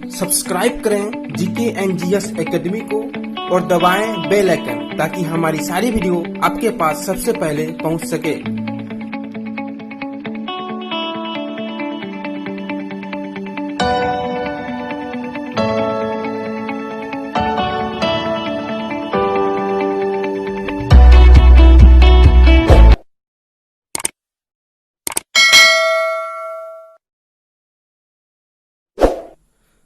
Subscribe करें GK and GS academy को और दबाएं बेल आइकन ताकि हमारी सारी वीडियो आपके पास सबसे पहले पहुंच सके।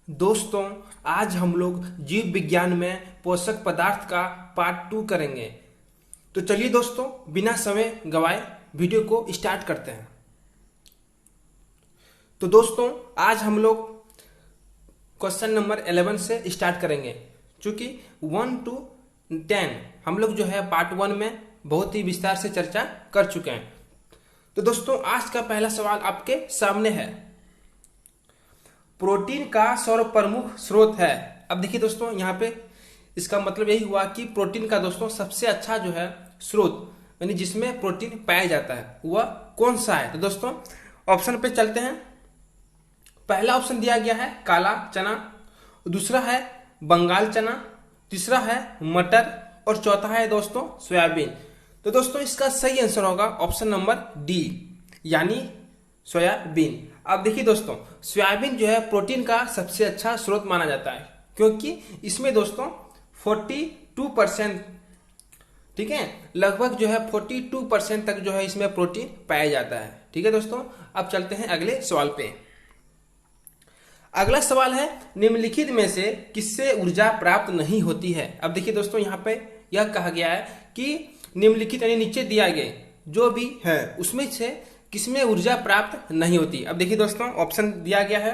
दोस्तों, आज हम लोग जीव विज्ञान में पोषक पदार्थ का पार्ट 2 करेंगे। तो चलिए दोस्तों, बिना समय गवाए वीडियो को स्टार्ट करते हैं। तो दोस्तों, आज हम लोग क्वेश्चन नंबर 11 से स्टार्ट करेंगे। चूंकि 1 to 10 हम लोग जो है पार्ट 1 में बहुत ही विस्तार से चर्चा कर चुके हैं। तो दोस्तों, आज का पहला सवाल आपके सामने है, प्रोटीन का सर्वप्रमुख स्रोत है। अब देखिए दोस्तों, यहाँ पे इसका मतलब यही हुआ कि प्रोटीन का दोस्तों सबसे अच्छा जो है स्रोत यानी जिसमें प्रोटीन पाया जाता है वह कौन सा है। तो दोस्तों, ऑप्शन पे चलते हैं। पहला ऑप्शन दिया गया है काला चना, दूसरा है बंगाल चना, तीसरा है मटर और चौथा है दोस्तों सोयाबीन। तो दोस्तों, इसका सही आंसर होगा ऑप्शन नंबर डी यानी सोयाबीन। अब देखिए दोस्तों, सोयाबीन जो है प्रोटीन का सबसे अच्छा स्रोत माना जाता है क्योंकि इसमें दोस्तों 42% ठीक है, लगभग जो है 42% तक जो है इसमें प्रोटीन पाया जाता है। ठीक है दोस्तों, अब चलते हैं अगले सवाल पे। अगला सवाल है, निम्नलिखित में से किससे ऊर्जा प्राप्त नहीं होती है। अब देखिए दोस्तों, यहाँ पे यह कहा गया है कि निम्नलिखित यानी नीचे दिया गया जो भी है उसमें से किसमें ऊर्जा प्राप्त नहीं होती। अब देखिए दोस्तों, ऑप्शन दिया गया है,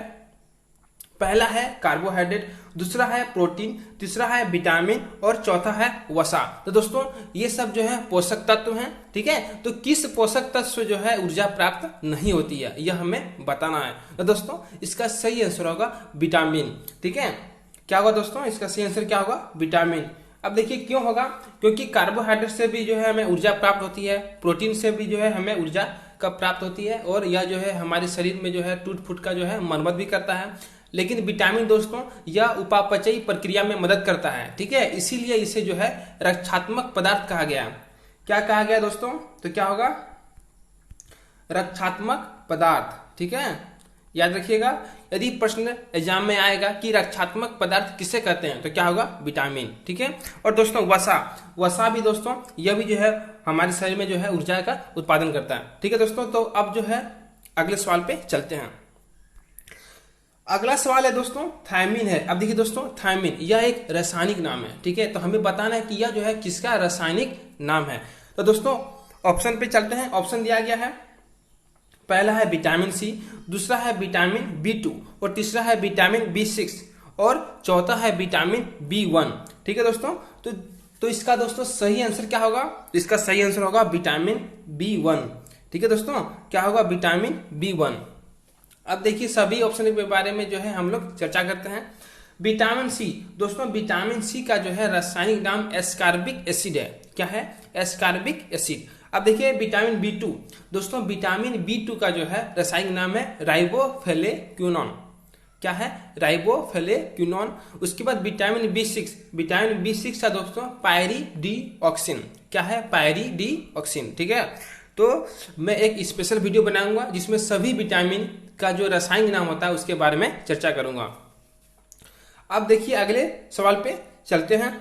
पहला है कार्बोहाइड्रेट, दूसरा है प्रोटीन, तीसरा है विटामिन और चौथा है वसा। तो दोस्तों, ये सब जो है पोषक तत्व हैं। ठीक है, तो किस पोषक तत्व से जो है ऊर्जा प्राप्त नहीं होती है यह हमें बताना है। तो दोस्तों, इसका सही आंसर होगा विटामिन। ठीक है, क्या होगा दोस्तों, इसका सही आंसर क्या होगा, विटामिन। अब देखिए क्यों होगा, क्योंकि कार्बोहाइड्रेट से भी जो है हमें ऊर्जा प्राप्त होती है, प्रोटीन से भी जो है हमें ऊर्जा कब प्राप्त होती है और यह जो है हमारे शरीर में जो है टूट फूट का जो है मरम्मत भी करता है। लेकिन विटामिन दोस्तों यह उपापचयी प्रक्रिया में मदद करता है। ठीक है, इसीलिए इसे जो है रक्षात्मक पदार्थ कहा गया। क्या कहा गया दोस्तों, तो क्या होगा, रक्षात्मक पदार्थ। ठीक है, याद रखिएगा, यदि प्रश्न एग्जाम में आएगा कि रक्षात्मक पदार्थ किसे कहते हैं तो क्या होगा, विटामिन। ठीक है, और दोस्तों वसा भी दोस्तों यह भी जो है हमारे शरीर में जो है ऊर्जा का उत्पादन करता है। ठीक है दोस्तों, तो अब जो है अगले सवाल पे चलते हैं। अगला सवाल है दोस्तों थायमिन है। अब देखिए दोस्तों, थायमिन यह एक रासायनिक नाम है। ठीक है, तो हमें बताना है कि यह जो है किसका रासायनिक नाम है। तो दोस्तों, ऑप्शन पे चलते हैं। ऑप्शन दिया गया है, पहला है विटामिन सी, दूसरा है विटामिन B2 और तीसरा है विटामिन B6 और चौथा है विटामिन B1। ठीक है दोस्तों, तो इसका दोस्तों सही आंसर क्या होगा, तो इसका सही आंसर होगा विटामिन B1। ठीक है दोस्तों, क्या होगा, विटामिन B1। अब देखिए सभी ऑप्शन के बारे में जो है हम लोग चर्चा करते हैं। विटामिन सी दोस्तों, विटामिन सी का जो है रासायनिक नाम एस्कॉर्बिक एसिड है। क्या है, एस्कॉर्बिक एसिड। अब देखिए विटामिन B2 दोस्तों, विटामिन B2 का जो है रासायनिक नाम है राइबोफ्लेविनोन। क्या है, राइबोफ्लेविनोन। उसके बाद विटामिन B6 का दोस्तों पायरीडीऑक्सिन। क्या है, पायरीडीऑक्सिन। ठीक है, तो मैं एक स्पेशल वीडियो बनाऊंगा जिसमें सभी विटामिन का जो रासायनिक नाम होता है उसके बारे में चर्चा करूंगा। अब देखिए अगले सवाल पे चलते हैं।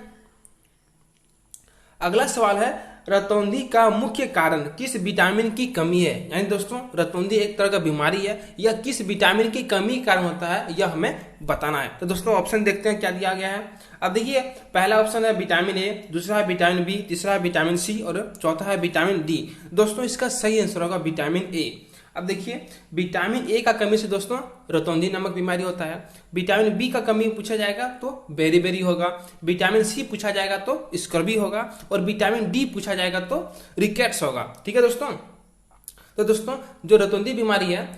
अगला सवाल है, रतौंधी का मुख्य कारण किस विटामिन की कमी है। यानी दोस्तों, रतौंधी एक तरह का बीमारी है, यह किस विटामिन की कमी कारण होता है यह हमें बताना है। तो दोस्तों, ऑप्शन देखते हैं क्या दिया गया है। अब देखिए, पहला ऑप्शन है विटामिन ए, दूसरा है विटामिन बी, तीसरा है विटामिन सी और चौथा है विटामिन डी। दोस्तों, इसका सही आंसर होगा विटामिन ए। अब देखिए, विटामिन ए का कमी से दोस्तों रतौंधी नामक बीमारी होता है। विटामिन बी का कमी पूछा जाएगा तो बेरी होगा। विटामिन सी पूछा जाएगा तो स्कर्वी होगा और विटामिन डी पूछा जाएगा तो रिकेट्स होगा। ठीक है दोस्तों, तो दोस्तों जो रतौंधी बीमारी है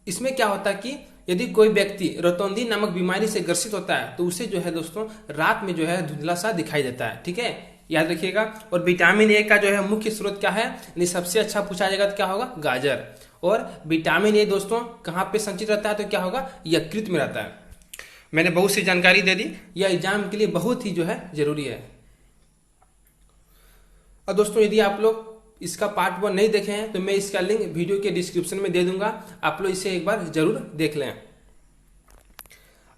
इसमें क्या होता है कि यदि कोई व्यक्ति रतौंधी नामक बीमारी से ग्रसित होता है तो उसे जो है दोस्तों रात में जो है धुंधला सा दिखाई देता है। ठीक है, याद रखिएगा। और विटामिन ए का जो है मुख्य स्रोत क्या है, यानी सबसे अच्छा पूछा जाएगा तो क्या होगा, गाजर। और विटामिन ए दोस्तों कहाँ पे संचित रहता है तो क्या होगा, यकृत में रहता है। मैंने बहुत सी जानकारी दे दी, यह एग्जाम के लिए बहुत ही जो है जरूरी है। और दोस्तों यदि आप लोग इसका पार्ट 1 नहीं देखे हैं तो मैं इसका लिंक वीडियो के डिस्क्रिप्शन में दे दूंगा, आप लोग इसे एक बार जरूर देख लें।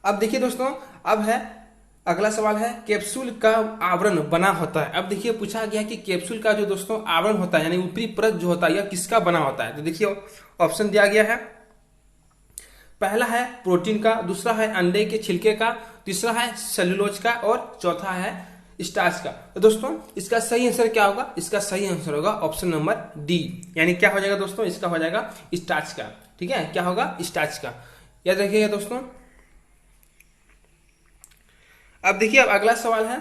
अब देखिए दोस्तों, अब है अगला सवाल है कैप्सूल का आवरण बना होता है। अब देखिए पूछा गया कि कैप्सूल का जो दोस्तों आवरण होता है यानी ऊपरी परत जो होता है यह किसका बना होता है। तो देखिए ऑप्शन दिया गया है, पहला है प्रोटीन का, दूसरा है अंडे के छिलके का, तीसरा है सेलुलोज का और चौथा है स्टार्च का। तो दोस्तों इसका सही आंसर क्या होगा, इसका सही आंसर होगा ऑप्शन नंबर डी, यानी क्या हो जाएगा दोस्तों, इसका हो जाएगा स्टार्च का। ठीक है, क्या होगा, स्टार्च का, याद रखिएगा दोस्तों। अब देखिए अब अगला सवाल है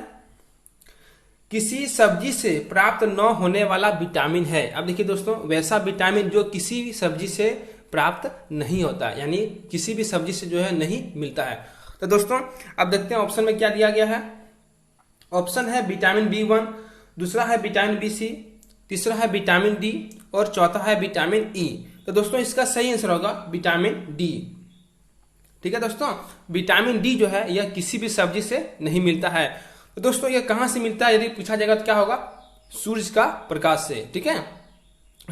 किसी सब्जी से प्राप्त न होने वाला विटामिन है। अब देखिए दोस्तों वैसा विटामिन जो किसी भी सब्जी से प्राप्त नहीं होता, यानी किसी भी सब्जी से जो है नहीं मिलता है। तो दोस्तों अब देखते हैं ऑप्शन में क्या दिया गया है। ऑप्शन है विटामिन B1, दूसरा है विटामिन BC, तीसरा है विटामिन D और चौथा है विटामिन E। तो दोस्तों इसका सही आंसर होगा विटामिन D। ठीक है दोस्तों, विटामिन D जो है यह किसी भी सब्जी से नहीं मिलता है। तो दोस्तों यह कहां से मिलता है यदि पूछा जाएगा तो क्या होगा, सूरज का प्रकाश से। ठीक है,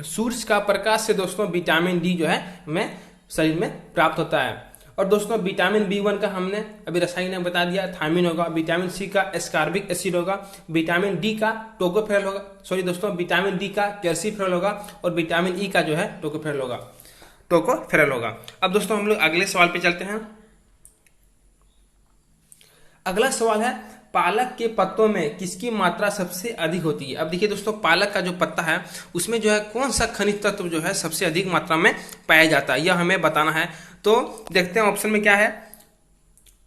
सूरज का प्रकाश से दोस्तों विटामिन D जो है हमें शरीर में प्राप्त होता है। और दोस्तों विटामिन B1 का हमने अभी रसायन में बता दिया, थायमिन होगा, विटामिन C का एस्कॉर्बिक एसिड होगा, विटामिन D का टोकोफेरल होगा, सॉरी दोस्तों विटामिन D का कैल्सीफेरल होगा और विटामिन E का जो है टोकोफेरल होगा। अब दोस्तों हम लोग अगले सवाल पे चलते हैं। अगला सवाल है पालक के पत्तों में किसकी मात्रा सबसे अधिक होती है। अब देखिए दोस्तों पालक का जो पत्ता है उसमें जो है कौन सा खनिज तत्व जो है सबसे अधिक मात्रा में पाया जाता है, यह हमें बताना है। तो देखते हैं ऑप्शन में क्या है।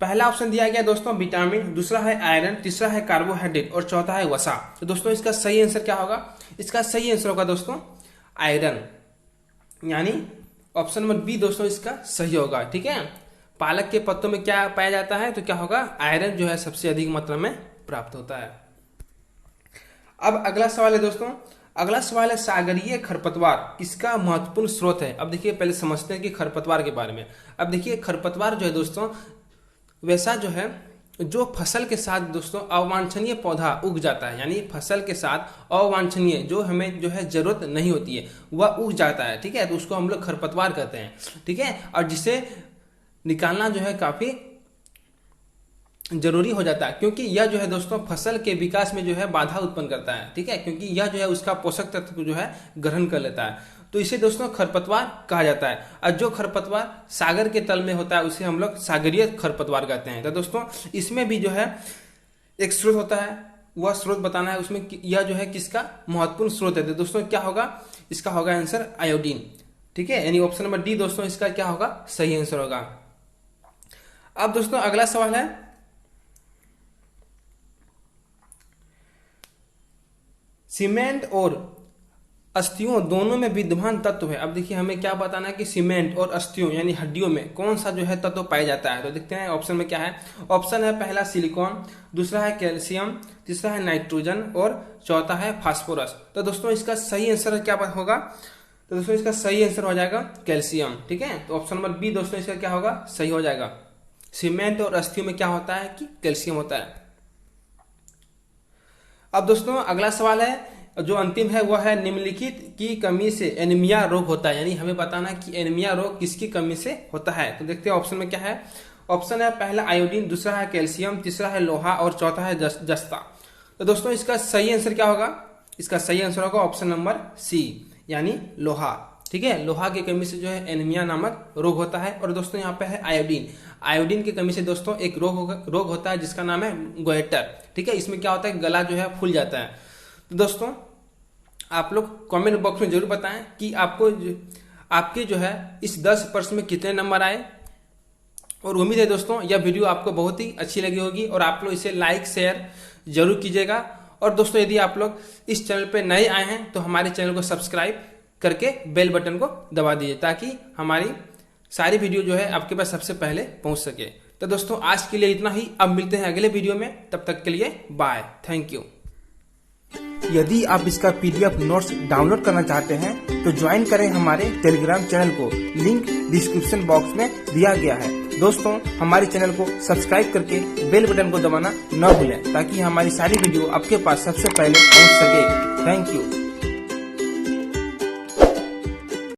पहला ऑप्शन दिया गया दोस्तों विटामिन, दूसरा है आयरन, तीसरा है कार्बोहाइड्रेट और चौथा है वसा। तो दोस्तों इसका सही आंसर क्या होगा, इसका सही आंसर होगा दोस्तों आयरन, यानी ऑप्शन नंबर बी दोस्तों इसका सही होगा। ठीक है, पालक के पत्तों में क्या पाया जाता है तो क्या होगा, आयरन जो है सबसे अधिक मात्रा में प्राप्त होता है। अब अगला सवाल है दोस्तों, अगला सवाल है सागरीय खरपतवार किसका महत्वपूर्ण स्रोत है। अब देखिए पहले समझते हैं कि खरपतवार के बारे में। अब देखिए खरपतवार जो है दोस्तों वैसा जो है जो फसल के साथ दोस्तों अवांछनीय पौधा उग जाता है, यानी फसल के साथ अवांछनीय जो हमें जो है जरूरत नहीं होती है वह उग जाता है। ठीक है, तो उसको हम लोग खरपतवार कहते हैं। ठीक है, और जिसे निकालना जो है काफी जरूरी हो जाता है, क्योंकि यह जो है दोस्तों फसल के विकास में जो है बाधा उत्पन्न करता है। ठीक है, क्योंकि यह जो है उसका पोषक तत्व को जो है ग्रहण कर लेता है, तो इसे दोस्तों खरपतवार कहा जाता है। और जो खरपतवार सागर के तल में होता है उसे हम लोग सागरीय खरपतवार कहते हैं। तो दोस्तों इसमें भी जो है एक स्रोत होता है, वह स्रोत बताना है उसमें, यह जो है किसका महत्वपूर्ण स्रोत है। तो दोस्तों क्या होगा, इसका होगा आंसर आयोडीन। ठीक है, यानी ऑप्शन नंबर डी दोस्तों इसका क्या होगा, सही आंसर होगा। अब दोस्तों अगला सवाल है सीमेंट और अस्थियों दोनों में विद्यमान तत्व है। अब देखिए हमें क्या बताना है कि सीमेंट और अस्थियों यानी हड्डियों में कौन सा जो है तत्व पाया जाता है। तो देखते हैं ऑप्शन में क्या है। ऑप्शन है पहला सिलिकॉन, दूसरा है कैल्शियम, तीसरा है नाइट्रोजन और चौथा है फास्फोरस। तो दोस्तों इसका सही आंसर क्या होगा, तो दोस्तों इसका सही आंसर हो जाएगा कैल्शियम। ठीक है, तो ऑप्शन नंबर बी दोस्तों इसका क्या होगा, सही हो जाएगा। सीमेंट और अस्थियों में क्या होता है कि कैल्शियम होता है। अब दोस्तों अगला सवाल है जो अंतिम है वह है निम्नलिखित की कमी से एनीमिया रोग होता है, यानी हमें बताना है कि एनीमिया रोग किसकी कमी से होता है। तो देखते हैं ऑप्शन में क्या है। ऑप्शन है पहला आयोडीन, दूसरा है कैल्शियम, तीसरा है लोहा और चौथा है जस्ता। तो दोस्तों इसका सही आंसर क्या होगा, इसका सही आंसर होगा ऑप्शन नंबर सी यानी लोहा। ठीक है, लोहा की कमी से जो है एनीमिया नामक रोग होता है। और दोस्तों यहाँ पे है आयोडीन, आयोडीन की कमी से दोस्तों एक रोग होता है जिसका नाम है गोइटर। ठीक है, इसमें क्या होता है गला जो है फूल जाता है। तो दोस्तों आप लोग कमेंट बॉक्स में जरूर बताएं कि आपके जो है इस 10 प्रश्न में कितने नंबर आए। और उम्मीद है दोस्तों यह वीडियो आपको बहुत ही अच्छी लगी होगी और आप लोग इसे लाइक शेयर जरूर कीजिएगा। और दोस्तों यदि आप लोग इस चैनल पे नए आए हैं तो हमारे चैनल को सब्सक्राइब करके बेल बटन को दबा दीजिए ताकि हमारी सारी वीडियो जो है आपके पास सबसे पहले पहुंच सके। तो दोस्तों आज के लिए इतना ही, अब मिलते हैं अगले वीडियो में, तब तक के लिए बाय, थैंक यू। यदि आप इसका PDF नोट्स डाउनलोड करना चाहते हैं तो ज्वाइन करें हमारे टेलीग्राम चैनल को, लिंक डिस्क्रिप्शन बॉक्स में दिया गया है। दोस्तों हमारे चैनल को सब्सक्राइब करके बेल बटन को दबाना न भूलें ताकि हमारी सारी वीडियो आपके पास सबसे पहले पहुंच सके। Thank you.